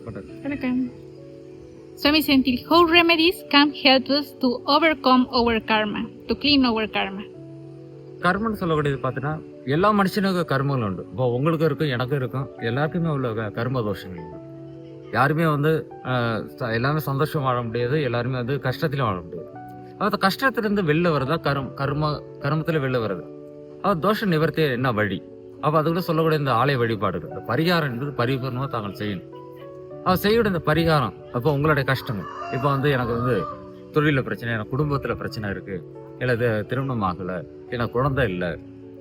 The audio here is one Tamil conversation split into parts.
வணக்கம். Swami Senthil, how remedies can help us to overcome our karma, to clean our karma? கர்மன்னு சொல்லக்கூடியது பார்த்தீங்கன்னா எல்லா மனுஷனுக்கும் கர்மங்கள் உண்டு. இப்போ உங்களுக்கு இருக்கும், எனக்கும் இருக்கும், எல்லாருக்குமே உள்ள கர்ம தோஷங்கள் உண்டு. யாருமே வந்து எல்லாமே சந்தோஷம் வாழ முடியாது, எல்லாருமே வந்து கஷ்டத்திலும் வாழ முடியாது. அந்த கஷ்டத்திலிருந்து வெளில வரதா கர்மத்தில் வெளில வருது. தோஷ நிவர்த்தி என்ன வழி? அப்போ அதுக்குள்ள சொல்லக்கூடிய இந்த ஆலய வழிபாடுகள், இந்த பரிகாரம் என்பது பரிபூர்ணமாக தாங்கள் செய்யணும். செய்யோட இந்த பரிகாரம் அப்போ உங்களுடைய கஷ்டங்கள், இப்போ வந்து எனக்கு வந்து தொழிலில் பிரச்சனை, எனக்கு குடும்பத்தில் பிரச்சனை இருக்கு, இல்லை திருமணம் ஆகலை, எனக்கு குழந்தை இல்லை,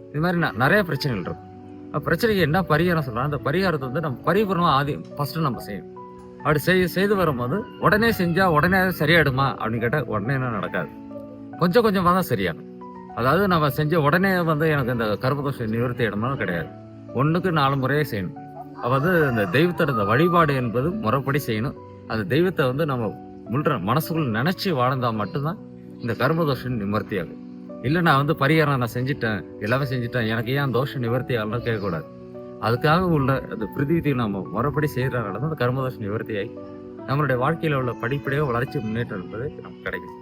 இது மாதிரி நிறைய பிரச்சனைகள் இருக்கும். பிரச்சனைக்கு என்ன பரிகாரம் சொல்றாங்க, அந்த பரிகாரத்தை வந்து நம்ம பரிபூர்ணமாக ஃபர்ஸ்ட் நம்ம செய்யணும். அப்படி செய்து வரும்போது உடனே செஞ்சா உடனே சரியாயிடுமா அப்படின்னு கேட்டால் உடனே என்ன நடக்காது, கொஞ்சம் கொஞ்சமாக தான் சரியாகும். அதாவது நம்ம செஞ்ச உடனே வந்து எனக்கு இந்த கர்மதோஷம் நிவர்த்தி இடமாலும் கிடையாது, 1க்கு 4 முறையே செய்யணும். அதாவது இந்த தெய்வத்தோட இந்த வழிபாடு என்பது முறைப்படி செய்யணும். அந்த தெய்வத்தை வந்து நம்ம மனசுக்குள்ள நினைச்சு வாழ்ந்தா மட்டும்தான் இந்த கர்மதோஷம் நிவர்த்தி ஆகும். இல்லை நான் வந்து பரிகாரம் நான் செஞ்சுட்டேன், எல்லாமே செஞ்சுட்டேன், எனக்கு ஏன் தோஷம் நிவர்த்தி ஆகலாம் கேட்கக்கூடாது. அதுக்காக உள்ள அந்த பிரதிவிதி நம்ம முறைப்படி செய்யறதுனால தான் அந்த கர்மதோஷம் நிவர்த்தியாகி நம்மளுடைய வாழ்க்கையில் உள்ள படிப்படியாக வளர்ச்சி முன்னேற்றம் என்பது நமக்கு கிடைக்கும்.